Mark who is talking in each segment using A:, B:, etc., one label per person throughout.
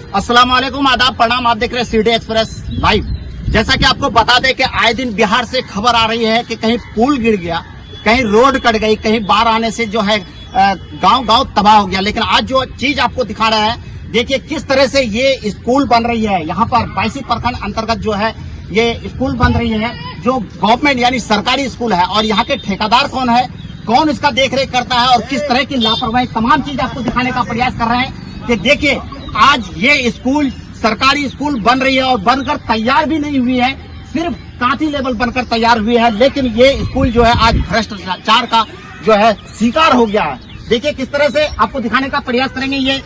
A: अस्सलाम वालेकुम, आदाब, प्रणाम। आप देख रहे हैं सिटी एक्सप्रेस लाइव। जैसा कि आपको बता दें कि आए दिन बिहार से खबर आ रही है कि कहीं पुल गिर गया, कहीं रोड कट गई, कहीं बाढ़ आने से जो है गांव तबाह हो गया। लेकिन आज जो चीज आपको दिखा रहा है, देखिए किस तरह से ये स्कूल बन रही है। यहाँ पर 22 प्रखंड अंतर्गत जो है ये स्कूल बन रही है, जो गवर्नमेंट यानी सरकारी स्कूल है। और यहाँ के ठेकेदार कौन है, कौन इसका देखरेख करता है और किस तरह की लापरवाही, तमाम चीज आपको दिखाने का प्रयास कर रहे हैं। कि देखिए आज ये स्कूल सरकारी स्कूल बन रही है और बनकर तैयार भी नहीं हुई है, सिर्फ कांटी लेवल बनकर तैयार हुई है। लेकिन ये स्कूल जो है आज भ्रष्टाचार का जो है शिकार हो गया है। देखिए किस तरह से आपको दिखाने का प्रयास करेंगे। ये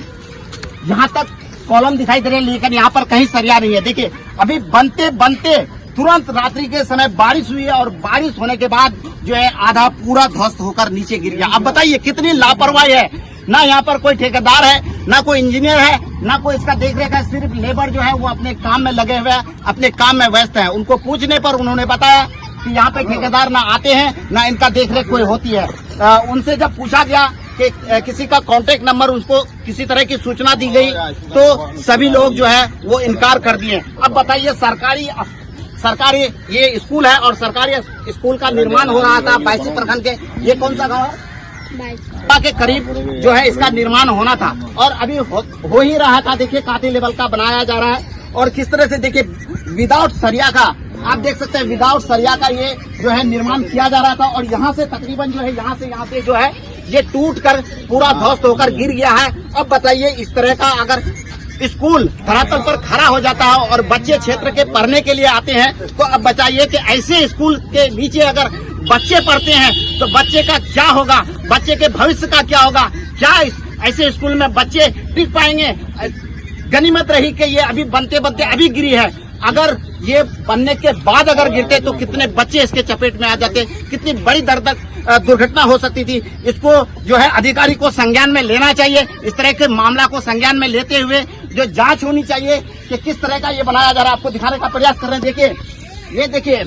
A: यहाँ तक कॉलम दिखाई दे रहे हैं, लेकिन यहाँ पर कहीं सरिया नहीं है। देखिए अभी बनते बनते तुरंत रात्रि के समय बारिश हुई है और बारिश होने के बाद जो है आधा पूरा ध्वस्त होकर नीचे गिर गया। अब बताइए कितनी लापरवाही है। ना यहाँ पर कोई ठेकेदार है, ना कोई इंजीनियर है, ना कोई इसका देखरेख है। सिर्फ लेबर जो है वो अपने काम में लगे हुए हैं, अपने काम में व्यस्त है। उनको पूछने पर उन्होंने बताया कि यहाँ पे ठेकेदार ना आते हैं, ना इनका देखरेख कोई होती है। उनसे जब पूछा गया कि किसी का कांटेक्ट नंबर, उसको किसी तरह की सूचना दी गई, तो सभी लोग जो है वो इनकार कर दिए। अब बताइए सरकारी ये स्कूल है और सरकारी स्कूल का निर्माण हो रहा था 22 प्रखंड के, ये कौन सा गाँव है के करीब जो है इसका निर्माण होना था और अभी हो ही रहा था। देखिए कांटी लेवल का बनाया जा रहा है और किस तरह से देखिए विदाउट सरिया का, आप देख सकते हैं विदाउट सरिया का ये जो है निर्माण किया जा रहा था। और यहाँ से तकरीबन जो है यहाँ से जो है ये टूट कर पूरा ध्वस्त होकर गिर गया है। अब बताइए इस तरह का अगर स्कूल धरातल पर खड़ा हो जाता है और बच्चे क्षेत्र के पढ़ने के लिए आते हैं, तो अब बताइए कि ऐसे स्कूल के नीचे अगर बच्चे पढ़ते हैं तो बच्चे का क्या होगा, बच्चे के भविष्य का क्या होगा। क्या ऐसे स्कूल में बच्चे टिक पाएंगे। गनीमत रही कि ये अभी बनते बनते अभी गिरी है। अगर ये बनने के बाद अगर गिरते तो कितने बच्चे इसके चपेट में आ जाते, कितनी बड़ी दुर्घटना हो सकती थी। इसको जो है अधिकारी को संज्ञान में लेना चाहिए। इस तरह के मामला को संज्ञान में लेते हुए जो जांच होनी चाहिए कि किस तरह का ये बनाया जा रहा है। आपको दिखाने का प्रयास कर रहे हैं। देखिए ये देखिए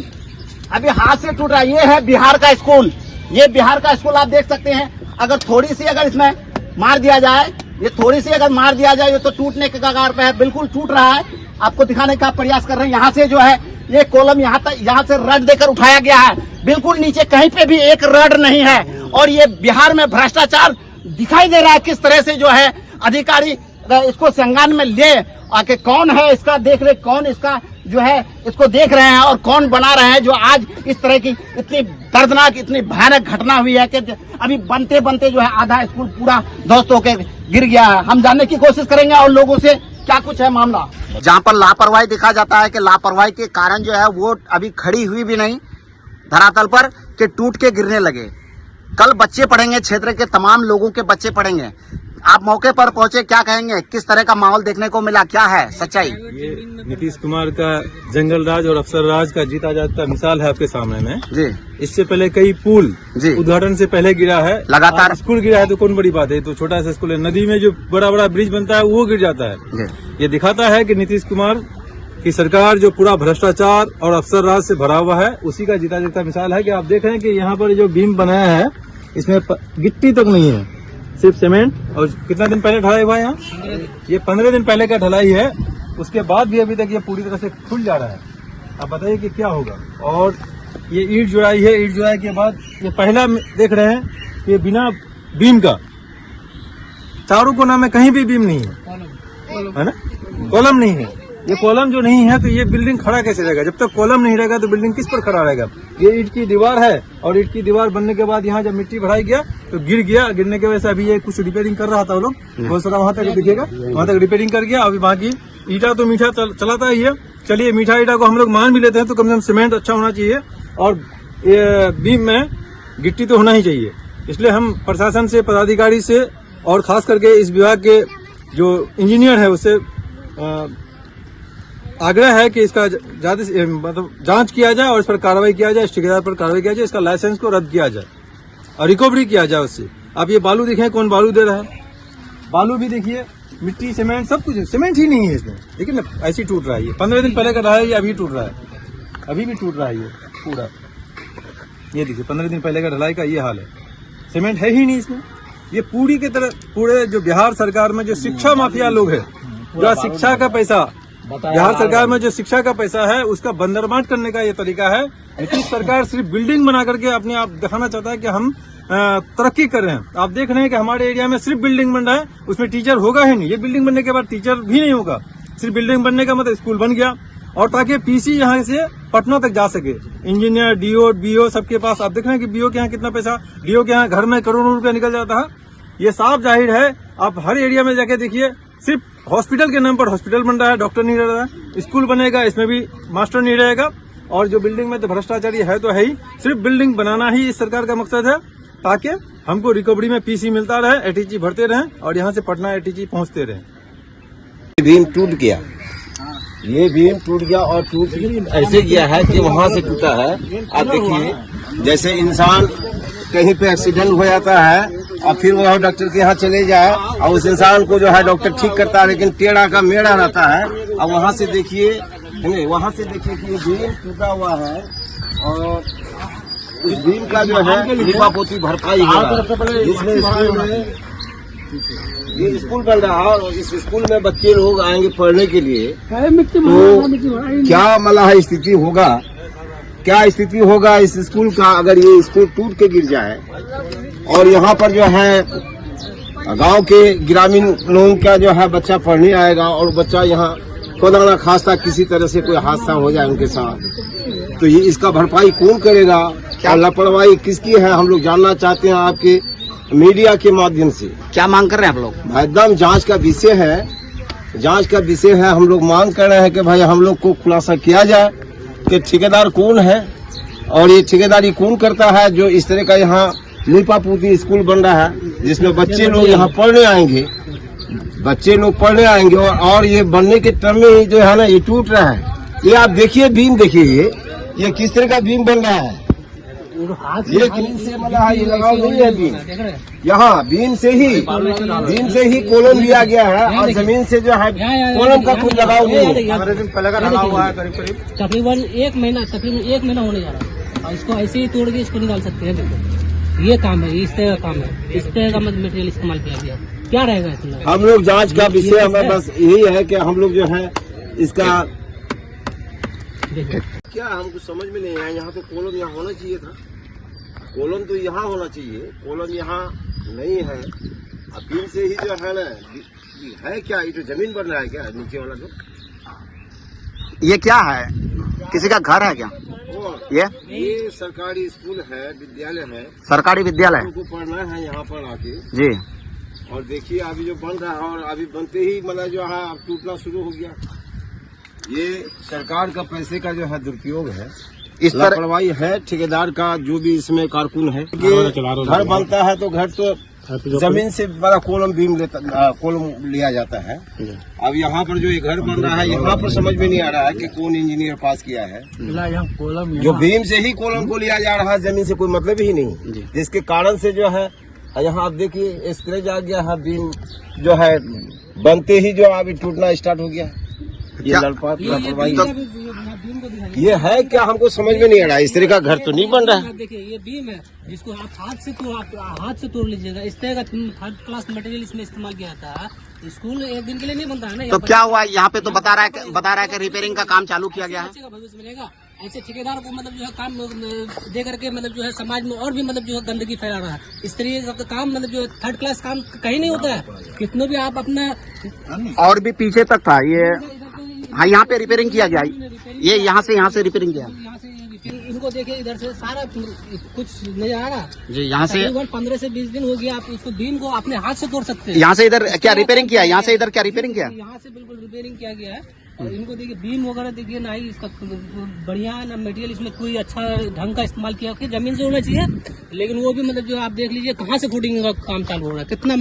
A: अभी हाथ से टूट रहा है। ये है बिहार का स्कूल, ये बिहार का स्कूल आप देख सकते हैं। अगर थोड़ी सी अगर इसमें मार दिया जाए, ये थोड़ी सी अगर मार दिया जाए, ये तो टूटने के कगार पे है, बिल्कुल टूट रहा है। आपको दिखाने का प्रयास कर रहे हैं। यहाँ से जो है ये कॉलम यहाँ से रड देकर उठाया गया है, बिल्कुल नीचे कहीं पे भी एक रड नहीं है। और ये बिहार में भ्रष्टाचार दिखाई दे रहा है। किस तरह से जो है अधिकारी इसको संज्ञान में ले आके कौन है इसका देखरेख, कौन इसका जो है इसको देख रहे हैं और कौन बना रहे हैं, जो आज इस तरह की इतनी दर्दनाक, इतनी भयानक घटना हुई है कि अभी बनते बनते जो है आधा स्कूल पूरा ध्वस्त होकर गिर गया है। हम जानने की कोशिश करेंगे और लोगों से क्या कुछ है मामला। जहाँ पर लापरवाही दिखा जाता है कि लापरवाही के कारण जो है वो अभी खड़ी हुई भी नहीं धरातल पर कि टूट के गिरने लगे। कल बच्चे पढ़ेंगे, क्षेत्र के तमाम लोगों के बच्चे पढ़ेंगे। आप मौके पर पहुंचे, क्या कहेंगे, किस तरह का माहौल देखने को मिला, क्या है सच्चाई?
B: ये नीतीश कुमार का जंगल राज और अफसर राज का जीता जागता मिसाल है आपके सामने में जी। इससे पहले कई पुल उद्घाटन से पहले गिरा है, लगातार स्कूल गिरा है तो कौन बड़ी बात है। तो छोटा सा स्कूल है, नदी में जो बड़ा बड़ा ब्रिज बनता है वो गिर जाता है। ये दिखाता है कि नीतीश कुमार की सरकार जो पूरा भ्रष्टाचार और अफसर राज से भरा हुआ है, उसी का जीता जागता मिसाल है। कि आप देख रहे हैं कि यहाँ पर जो बीम बनाया है इसमें गिट्टी तक नहीं है, सिर्फ सीमेंट। और कितना दिन पहले ढलाई हुआ है यहाँ, ये 15 दिन पहले का ढलाई है। उसके बाद भी अभी तक ये पूरी तरह से खुल जा रहा है। अब बताइए कि क्या होगा। और ये ईंट जुड़ाई है, ईंट जुड़ाई के बाद ये पहला देख रहे हैं कि बिना बीम का चारों कोना में कहीं भी बीम नहीं है ना, कॉलम नहीं है। ये कॉलम जो नहीं है तो ये बिल्डिंग खड़ा कैसे रहेगा। जब तक कॉलम नहीं रहेगा तो बिल्डिंग किस पर खड़ा रहेगा। ये ईंट की दीवार है और ईंट की दीवार बनने के बाद यहाँ जब मिट्टी भराई गया तो गिर गया। गिरने की वजह से अभी ये कुछ रिपेयरिंग कर रहा था वो लोग, बहुत सारा वहां तक दिखेगा, वहां तक रिपेयरिंग कर गया। अभी बाकी ईटा तो मीठा चलाता ही है। चलिए मीठा ईटा को हम लोग मान भी लेते हैं तो कम से कम सीमेंट अच्छा होना चाहिए और ये बीम में गिट्टी तो होना ही चाहिए। इसलिए हम प्रशासन से, पदाधिकारी से और खास करके इस विभाग के जो इंजीनियर है उससे आग्रह है कि इसका ज्यादा मतलब जांच किया जाए और इस पर कार्रवाई किया जाए, इस ठेकेदार पर कार्रवाई किया जाए, इसका लाइसेंस को रद्द किया जाए और रिकवरी किया जाए उससे। आप ये बालू देखें, कौन बालू दे रहा है, बालू भी देखिए, मिट्टी, सीमेंट, सब कुछ, सीमेंट ही नहीं है इसमें। देखिए ना ऐसे ही टूट रहा है। ये 15 दिन पहले का रहा है, ये अभी टूट रहा है, अभी भी टूट रहा है ये पूरा। ये देखिए 15 दिन पहले का ढलाई का ये हाल है, सीमेंट है ही नहीं इसमें। ये पूरी की तरह पूरे जो बिहार सरकार में जो शिक्षा माफिया लोग हैं जो शिक्षा का पैसा, बिहार सरकार में जो शिक्षा का पैसा है उसका बंदरबाट करने का ये तरीका है। नीतीश सरकार सिर्फ बिल्डिंग बना करके अपने आप दिखाना चाहता है कि हम तरक्की कर रहे हैं। आप देख रहे हैं कि हमारे एरिया में सिर्फ बिल्डिंग बन रहा है, उसमें टीचर होगा ही नहीं। ये बिल्डिंग बनने के बाद टीचर भी नहीं होगा, सिर्फ बिल्डिंग बनने का मतलब स्कूल बन गया। और ताकि पीसी यहाँ से पटना तक जा सके, इंजीनियर, डीओ, बीओ सबके पास। आप देख रहे हैं कि बीओ के यहाँ कितना पैसा, डीओ के यहाँ घर में करोड़ों रुपया निकल जाता है। ये साफ जाहिर है, आप हर एरिया में जाके देखिए, सिर्फ हॉस्पिटल के नाम पर हॉस्पिटल बन रहा है, डॉक्टर नहीं रह रहा है। स्कूल बनेगा, इसमें भी मास्टर नहीं रहेगा। और जो बिल्डिंग में तो भ्रष्टाचारी है तो है ही, सिर्फ बिल्डिंग बनाना ही इस सरकार का मकसद है, ताकि हमको रिकवरी में पीसी मिलता रहे, एटीजी भरते रहें और यहाँ से पटना एटीजी पहुँचते रहें।
C: बीम टूट गया, ये बीम टूट गया और टूट ऐसे गया है कि वहाँ से टूटा है। आप देखिए, जैसे इंसान कहीं पे एक्सीडेंट हो जाता है और फिर वह डॉक्टर के यहाँ चले जाए और उस इंसान को जो है डॉक्टर ठीक करता है, लेकिन टेढ़ा का मेढ़ा रहता है। और वहाँ से देखिए, वहाँ से देखिए कि ये बीम टूटा हुआ है और उस बीम का जो है लिपापोती भरपाई हो रहा है। जिसमें स्कूल में ये स्कूल बन रहा है और इस स्कूल में बच्चे लोग आएंगे पढ़ने के लिए, तो क्या मतलब स्थिति होगा, क्या स्थिति होगा इस स्कूल का अगर ये स्कूल टूट के गिर जाए। और यहाँ पर जो है गांव के ग्रामीण लोगों का जो है बच्चा पढ़ने आएगा और बच्चा यहाँ खुदा ना खास्ता किसी तरह से कोई हादसा हो जाए उनके साथ, तो ये इसका भरपाई कौन करेगा? क्या लापरवाही किसकी है, हम लोग जानना चाहते हैं आपके मीडिया के माध्यम से।
A: क्या मांग कर रहे हैं आप लोग?
C: एकदम जांच का विषय है, जांच का विषय है। हम लोग मांग कर रहे हैं कि भाई हम लोग को खुलासा किया जाए कि ठेकेदार कौन है और ये ठेकेदारी कौन करता है जो इस तरह का यहाँ लीपापोती स्कूल बन रहा है, जिसमें बच्चे लोग यहाँ पढ़ने आएंगे, बच्चे लोग पढ़ने आएंगे और ये बनने के क्रम में ही जो है ना ये टूट रहा है। ये आप देखिए बीम, देखिए ये किस तरह का बीम बन रहा है। ये बीम से मतलब ये लगाव नहीं है बीम, यहाँ बीम से ही कॉलम लिया गया है और जमीन से जो है कॉलम का कोई लगाव नहीं है।
D: तकरीबन एक महीना होने जा रहा है और इसको ऐसे ही तोड़ के इसको निकाल सकते हैं। ये काम है, इस तरह का काम है, इस तरह का मटेरियल इस्तेमाल किया गया। क्या रहेगा इसमें?
C: हम लोग जांच का विषय हमें बस यही है कि हम लोग जो है इसका क्या हमको समझ में नहीं आया। यहाँ तो कॉलम यहाँ होना चाहिए था, कॉलम तो यहाँ होना चाहिए, कॉलम यहाँ नहीं है। अब बीम से ही जो है ना है क्या, ये तो जमीन बन रहा है क्या नीचे वाला? तो
A: ये क्या है, किसी का घर है क्या?
C: ये सरकारी स्कूल है, विद्यालय है,
A: सरकारी विद्यालय
C: को पढ़ना है यहाँ पर आके
A: जी।
C: और देखिए अभी जो बन रहा है और अभी बनते ही मतलब जो है अब टूटना शुरू हो गया। ये सरकार का पैसे का जो है दुरुपयोग है, इस लापरवाही है ठेकेदार का, जो भी इसमें कारकुन है। घर बनता है तो घर तो जमीन से बड़ा कॉलम बीम कॉलम लिया जाता है। अब यहाँ पर जो ये घर बन रहा है, यहाँ पर समझ में नहीं आ रहा है कि कौन इंजीनियर पास किया है। जो बीम से ही कॉलम को लिया जा रहा है, जमीन से कोई मतलब ही नहीं, जिसके कारण से जो है यहाँ आप देखिए स्क्रैच आ गया है, बीम जो है बनते ही जो अभी टूटना स्टार्ट हो गया। ये लापरवाही ये है क्या, हमको समझ में नहीं आ रहा है। इस तरह का घर तो नहीं बन रहा है।
D: देखिए ये बीम है जिसको आप हाथ से तोड़ लीजिएगा। इस तरह का थर्ड क्लास मटेरियल इसमें इस्तेमाल किया जाता है। स्कूल एक दिन के लिए नहीं बनता है ना।
A: तो क्या हुआ यहाँ पे? तो बता रहा है कि रिपेयरिंग का काम चालू किया गया है।
D: भविष्य मिलेगा ऐसे ठेकेदार को मतलब जो है काम दे करके मतलब जो है समाज में और भी मतलब जो है गंदगी फैला रहा है। इस तरीके का काम मतलब जो थर्ड क्लास काम कहीं नहीं होता है। कितने भी आप अपना
A: और भी पीछे तक था ये। हाँ, यहाँ पे रिपेयरिंग किया गया, ये यहाँ से रिपेयरिंग किया।
D: यहाँ से इनको देखिए, इधर से सारा कुछ नजर आ रहा
A: जी। यहाँ से
D: 15 से 20 दिन हो गया। आप इसको बीम को अपने हाथ से तोड़ सकते हैं।
A: यहाँ से इधर क्या रिपेयरिंग किया? यहाँ से इधर क्या रिपेयरिंग किया?
D: यहाँ से बिल्कुल रिपेयरिंग किया गया है। और इनको देखिए बीम वगैरह देखिए ना ही इसका बढ़िया है ना मटेरियल, इसमें कोई अच्छा ढंग का इस्तेमाल किया कि जमीन से होना चाहिए। लेकिन वो भी मतलब जो आप देख लीजिए कहाँ से फुटिंग का काम चालू हो रहा है, कितना